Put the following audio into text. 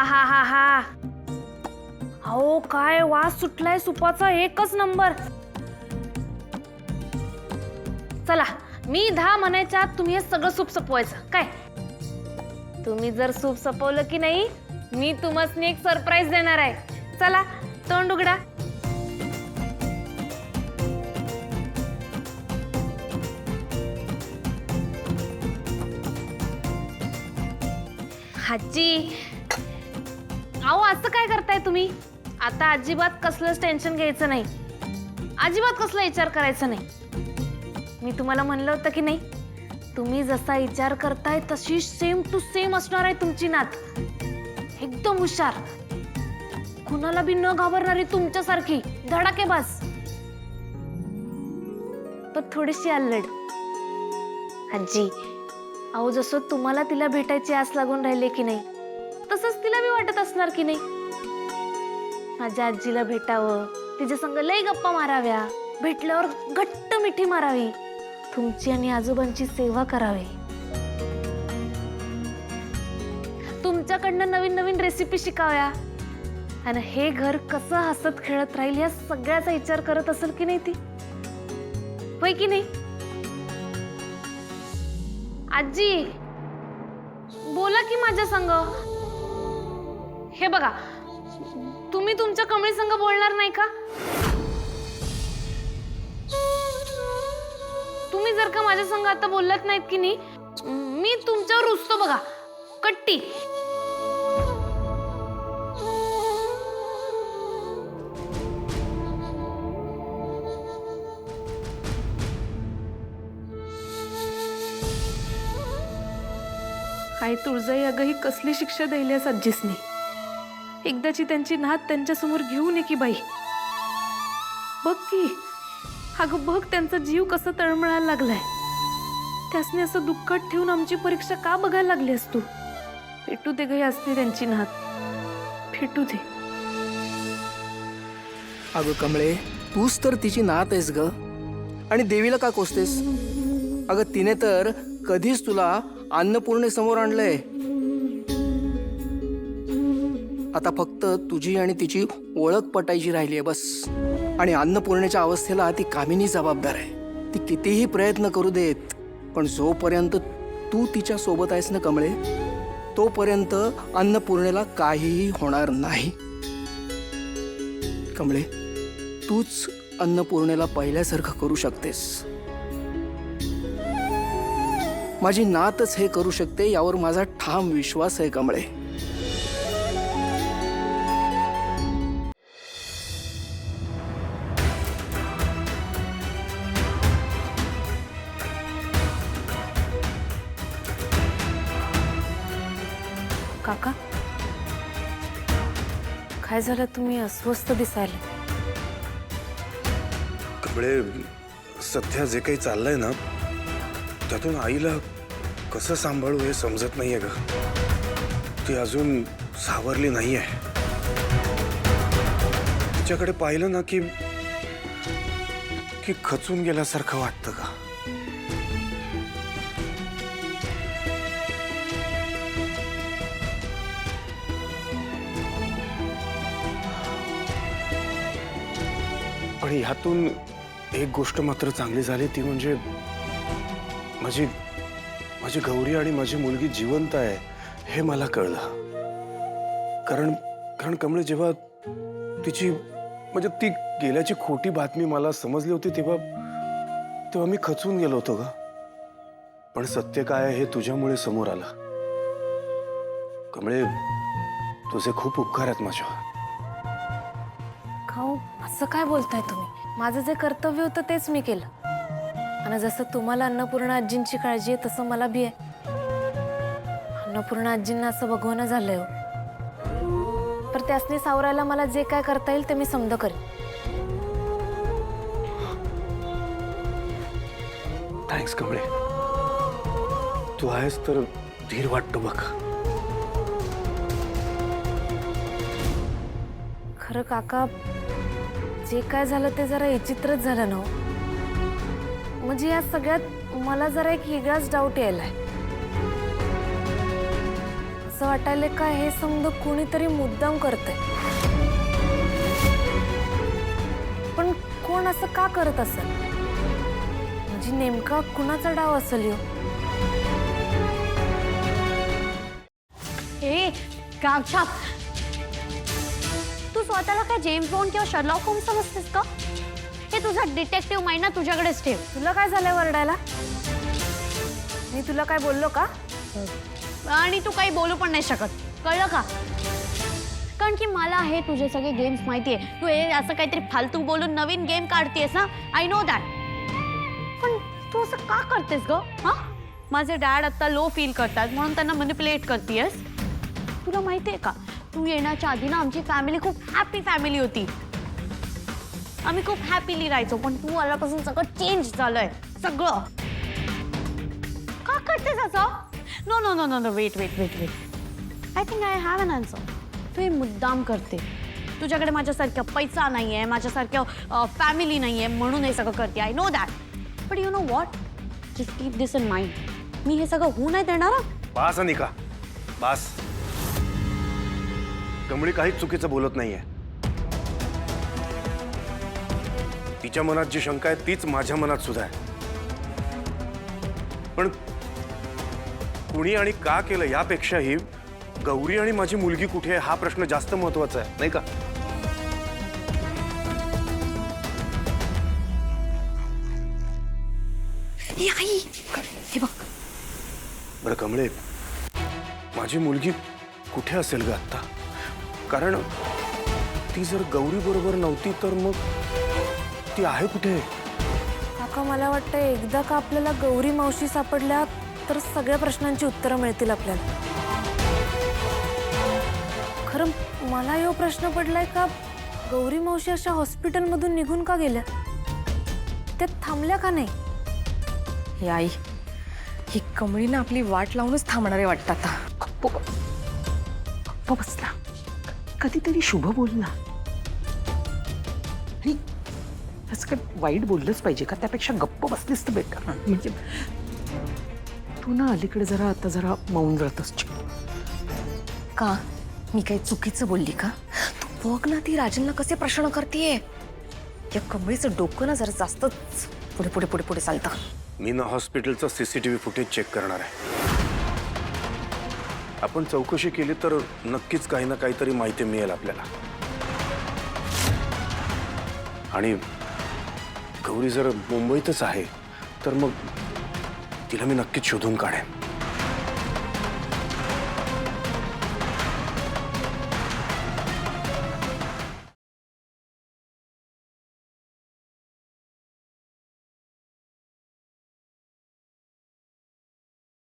हा हा हा, अहो काय वास सुटलाय सुपाचा, एकच नंबर. चला, मी 10 म्हणायच्या आत तुम्ही हे सगळं सूप सपवायचं काय. तुम्ही जर सूप सपवलं की नाही, मी तुम्हाला एक सरप्राईज देणार आहे. चला तोंड उघडा. आजी, अहो असं काय करताय तुम्ही? आता अजिबात कसलंच टेन्शन घ्यायचं नाही, अजिबात कसला विचार करायचा नाही. मी तुम्हाला म्हणलं होतं की नाही, तुम्ही जसा विचार करताय तशी सेम टू सेम असणार आहे तुमची नात. एकदम हुशार, कुणाला बी न घाबरणारी तुमच्यासारखी धडाकेबाज, पण थोडीशी अल्लड. आजी, अहो जसं तुम्हाला तिला भेटायची आस लागून राहिले की नाही, तसंच तिला बी वाटत असणार की नाही माझ्या आजीला भेटावं, तिच्या संग लई गप्पा माराव्या, भेटल्यावर घट्ट मिठी मारावी, तुमची आणि आजोबांची सेवा करावी, तुमच्याकडनं नवीन नवीन रेसिपी शिकाव्या, आणि हे घर कसं हसत खेळत राहील या सगळ्याचा विचार करत असेल की नाही ती, होय की नाही? आजी बोला की माझ्या संग. हे बघा, तुम्ही तुमच्या कमळी संग बोलणार नाही का? तुम्ही जर का माझ्या संग आता बोलत नाहीत की नाही, मी तुमच्यावर रुसतो बघा, कट्टी. आई तुळजाई, अगं ही कसली शिक्षा द्यायल्यास आजीसनी? एकदाची त्यांची नात त्यांच्या समोर घेऊन ये की बाई. बघ की, अगं बघ त्यांचा जीव कसा तळमळायला लागलाय. त्यासनी असं दुःखात ठेवून आमची परीक्षा का बघायला लागलीस तू? भेटू दे गई असते त्यांची नात, भेटू दे. अगं कमळे, तूच तर तिची नात आहेस ग, आणि देवीला का कोसतेस? अगं तिने तर कधीच तुला अन्नपूर्णेसमोर आणलंय. आता फक्त तुझी आणि तिची ओळख पटायची राहिली आहे बस. आणि अन्नपूर्णेच्या अवस्थेला ती कामिनी जबाबदार आहे. ती कितीही प्रयत्न करू देत, पण जोपर्यंत तू तिच्या सोबत आहेस ना कमळे, तोपर्यंत अन्नपूर्णेला काहीही होणार नाही. कमळे, तूच अन्नपूर्णेला पहिल्यासारखं करू शकतेस. माझी नातच हे करू शकते यावर माझा ठाम विश्वास आहे कमळे. काका, काय झालं? तुम्ही अस्वस्थ दिसायला. कमळे, सध्या जे काही चाललंय ना, त्यातून आईला कसं सांभाळू हे समजत नाहीये ग. ती अजून सावरली नाहीये. तिच्याकडे पाहिलं ना की खचून गेल्यासारखं वाटतं का? पण ह्यातून एक गोष्ट मात्र चांगली झाली, ती म्हणजे माझी गौरी आणि माझी मुलगी जिवंत आहे हे मला कळलं. कारण कमळे, जेव्हा म्हणजे ती गेल्याची खोटी बातमी मला समजली होती, तेव्हा मी खचून गेलो होतो ग. पण सत्य काय आहे हे तुझ्यामुळे समोर आलं. कमळे, तुझे खूप उपकार आहेत माझ्यावर. खाऊ, असं काय बोलताय तुम्ही? माझं जे कर्तव्य होतं तेच मी केलं, आणि जसं तुम्हाला अन्नपूर्णा आजींची काळजी आहे तसं मला बी आहे. अन्नपूर्णा आजींना असं भगवणं झालंय हो. पर त्यासनी सावरायला मला जे काय करता येईल ते मी समज करेन. थँक्स कमळे, तू आहेस तर धीर वाटतो बघ. खरं काका, जे काय झालं ते जरा विचित्रच झालं ना. म्हणजे या सगळ्यात मला जरा एक वेगळाच डाऊट यायलाय. असं वाटायला का हे समजा कोणीतरी मुद्दाम करतंय. पण कोण असं का करत असेल? म्हणजे नेमका कुणाचा डाव असेल ह्यो? ए गावछाप, तू स्वतःला काय जेम्स बॉन्ड किंवा शर्लॉक होम्स समजतेस का? हे तुझा डिटेक्टिव्ह माइंड ना तुझ्याकडेच ठेव. तुला काय झालंय वरडायला? मी तुला काय बोललो का? आणि तू काही बोलू पण नाही शकत, कळलं का? कारण की मला हे तुझे सगळे गेम्स माहिती आहे. तू हे असं काहीतरी फालतू बोलून नवीन गेम काढतेस ना, आय नो दॅट. पण तू असं का करतेस ग? हा, माझे डॅड आता लो फील करतात म्हणून त्यांना मॅनिप्युलेट करतेस. तुला माहिती आहे का, तू येण्याच्या आधी ना आमची फॅमिली खूप हॅपी फॅमिली होती. आम्ही खूप हॅपीली राहायचो. पण तू आल्यापासून सगळं चेंज झालंय, सगळं. का करतेस असं? No no no no no, wait wait wait wait, I think I have an answer. तू हे मुद्दाम करते. तुझ्याकडे माझ्यासारखं पैसा नाही आहे, माझ्यासारखं फॅमिली नाही आहे म्हणून हे सगळं करते. I know that. But you know what, just keep this in mind. मी हे सगळं होऊ नाही देणार. बास अनिका, बास. कमळी काहीच चुकीचं बोलत नाहीये. तिच्या मनात जी शंका आहे तीच माझ्या मनात सुद्धा आहे. पण कुणी आणि का केलं यापेक्षाही गौरी आणि माझी मुलगी कुठे आहे हा प्रश्न जास्त महत्वाचा आहे, नाही का? आई, हे बघ. बरं कमळे, माझी मुलगी कुठे असेल ग आत्ता? कारण ती जर गौरी बरोबर नव्हती तर मग ती आहे कुठे? काका मला वाटतं एकदा का आपल्याला गौरी मावशी सापडल्या तर सगळ्या प्रश्नांची उत्तरं मिळतील आपल्याला. खरं मला यो प्रश्न पडलाय का गौरी मावशी अशा हॉस्पिटलमधून निघून का गेल्या? त्या थांबल्या का नाही? हे आई, ही कमळीनं आपली वाट लावूनच थांबणार आहे वाटतं आता. गप्प बसला, कधीतरी शुभ बोलला. आणि असं काय वाईट बोललंच पाहिजे का? त्यापेक्षा गप्प बसलीस तर बेटर. म्हणजे तू ना अलीकडे आता जरा मौन राहत असशील. का मी काही चुकीचं बोलली का? तू बघ ना ती राजनला कसे प्रश्न करतेय. या कमळीचं डोकं ना जरा जास्तच पुढे पुढे पुढे पुढे चालतं. मी ना हॉस्पिटलचं CCTV फुटेज चेक करणार आहे. आपण चौकशी केली तर नक्कीच काही ना काहीतरी माहिती मिळेल आपल्याला. आणि गौरी जर मुंबईतच आहे तर मग तिला मी नक्कीच शोधून काढेन.